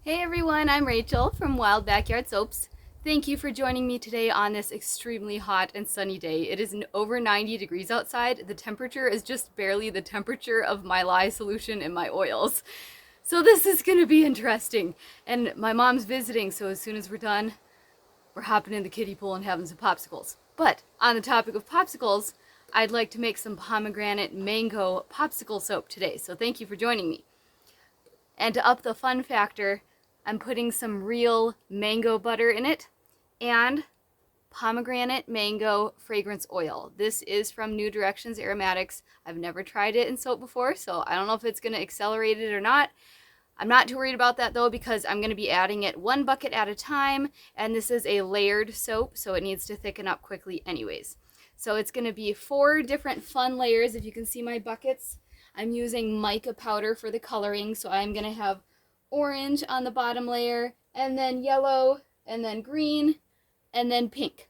Hey everyone, I'm Rachel from Wild Backyard Soaps. Thank you for joining me today on this extremely hot and sunny day. It is over 90 degrees outside. The temperature is just barely the temperature of my lye solution in my oils. So this is going to be interesting. And my mom's visiting, so as soon as we're done, we're hopping in the kiddie pool and having some popsicles. But on the topic of popsicles, I'd like to make some pomegranate mango popsicle soap today. So thank you for joining me. And to up the fun factor, I'm putting some real mango butter in it and pomegranate mango fragrance oil. This is from New Directions Aromatics. I've never tried it in soap before, so I don't know if it's going to accelerate it or not. I'm not too worried about that though, because I'm going to be adding it one bucket at a time, and this is a layered soap, so it needs to thicken up quickly anyways. So it's going to be 4 different fun layers. If you can see my buckets, I'm using mica powder for the coloring, so I'm going to have orange on the bottom layer, and then yellow, and then green, and then pink.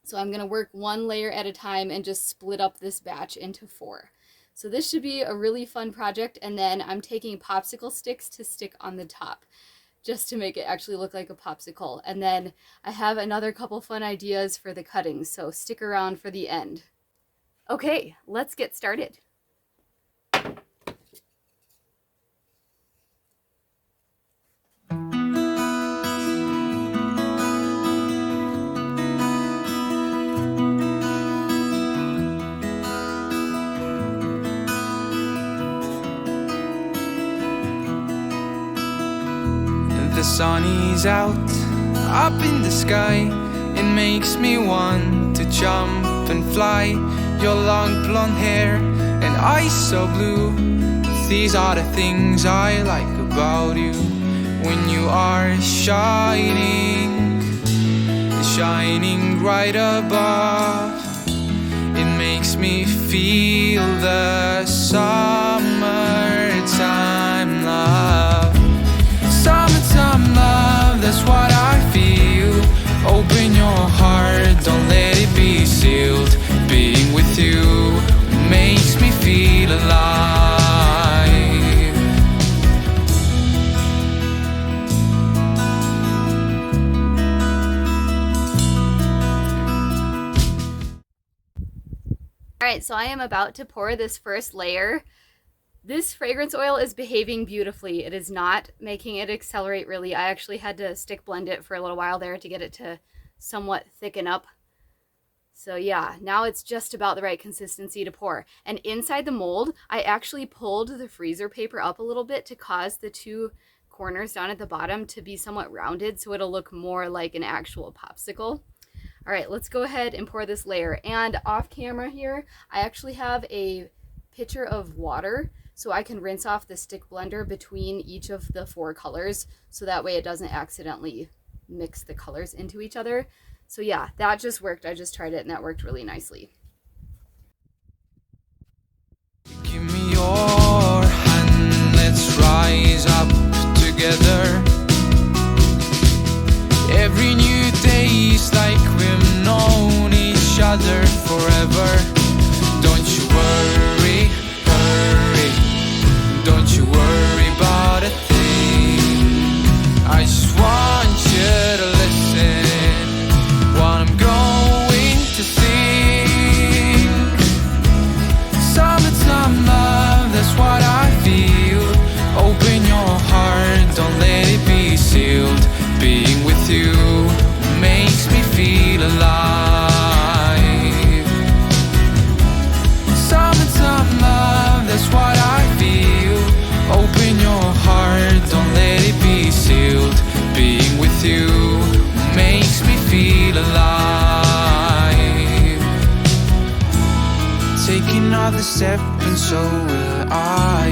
So I'm going to work one layer at a time and just split up this batch into 4. So this should be a really fun project, and then I'm taking popsicle sticks to stick on the top just to make it actually look like a popsicle. And then I have another couple fun ideas for the cuttings, so stick around for the end. Okay, let's get started. The sun is out, up in the sky. It makes me want to jump and fly. Your long blonde hair and eyes so blue. These are the things I like about you. When you are shining, shining right above, it makes me feel the summertime love. Summertime love, that's what I feel. Open your heart, don't let it be sealed. Being with you makes me feel alive. Alright, so I am about to pour this first layer. This fragrance oil is behaving beautifully. It is not making it accelerate really. I actually had to stick blend it for a little while there to get it to somewhat thicken up. So yeah, now it's just about the right consistency to pour. And inside the mold, I actually pulled the freezer paper up a little bit to cause the 2 corners down at the bottom to be somewhat rounded, so it'll look more like an actual popsicle. All right, let's go ahead and pour this layer. And off camera here, I actually have a pitcher of water, so I can rinse off the stick blender between each of the 4 colors, so that way it doesn't accidentally mix the colors into each other. So yeah, that just worked. I just tried it and that worked really nicely. Give me your hand, let's rise up together. Every new day is like we've known each other forever. Don't you worry, hurry. Don't you worry about a thing. I just want you to listen what I'm going to sing. Summertime love, that's what I feel. Open your heart, don't let it be sealed. Being with you makes me feel alive. Summertime love, that's what I feel. Open your heart, don't let it be sealed. Being with you makes me feel alive. Take another step and so will I.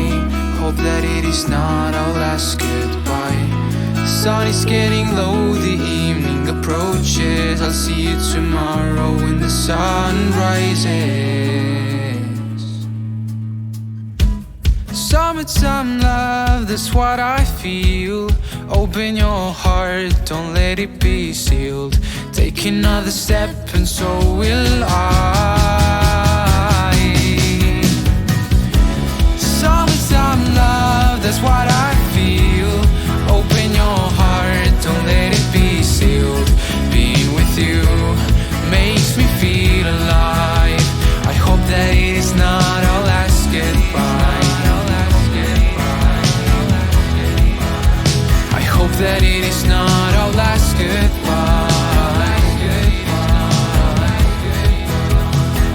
Hope that it is not our last goodbye. The sun is getting low, the evening approaches. I'll see you tomorrow when the sun rises. Summertime love, that's what I feel. Open your heart, don't let it be sealed. Take another step and so will I. Summertime love, that's what I feel. Open your that it is not our last goodbye.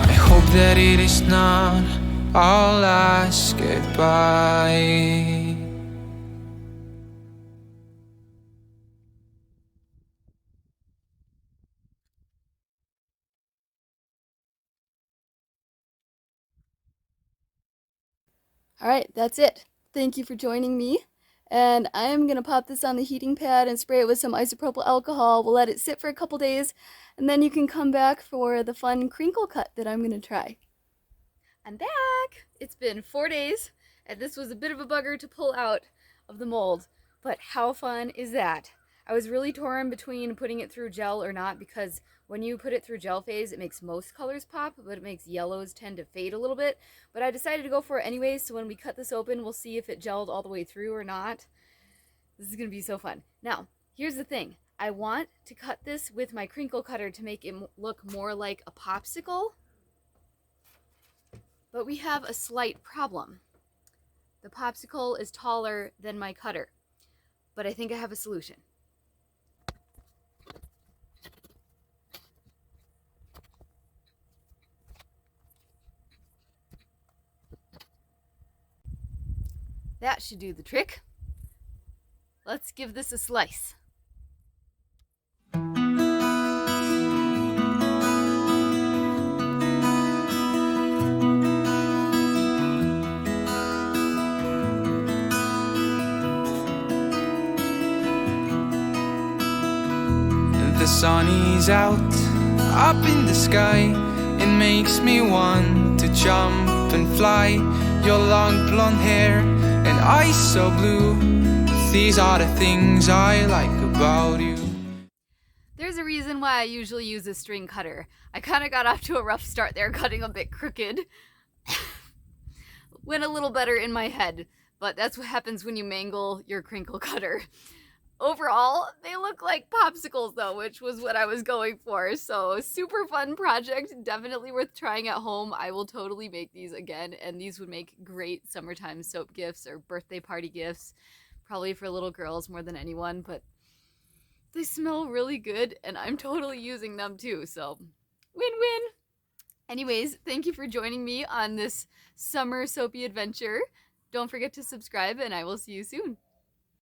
I hope that it is not our last goodbye. All right, that's it. Thank you for joining me. And I'm going to pop this on the heating pad and spray it with some isopropyl alcohol. We'll let it sit for a couple days, and then you can come back for the fun crinkle cut that I'm going to try. I'm back! It's been 4 days, and this was a bit of a bugger to pull out of the mold, but how fun is that? I was really torn between putting it through gel or not, because when you put it through gel phase, it makes most colors pop, but it makes yellows tend to fade a little bit. But I decided to go for it anyways, so when we cut this open, we'll see if it gelled all the way through or not. This is going to be so fun. Now, here's the thing. I want to cut this with my crinkle cutter to make it look more like a popsicle. But we have a slight problem. The popsicle is taller than my cutter, but I think I have a solution. That should do the trick. Let's give this a slice. The sun is out, up in the sky. It makes me want to jump and fly. Your long blonde hair and eyes so blue. These are the things I like about you. There's a reason why I usually use a string cutter. I kind of got off to a rough start there, cutting a bit crooked. Went a little better in my head, but that's what happens when you mangle your crinkle cutter. Overall, they look like popsicles though, which was what I was going for. So super fun project, definitely worth trying at home. I will totally make these again, and these would make great summertime soap gifts or birthday party gifts, probably for little girls more than anyone, but they smell really good and I'm totally using them too, so win-win. Anyways, thank you for joining me on this summer soapy adventure. Don't forget to subscribe and I will see you soon.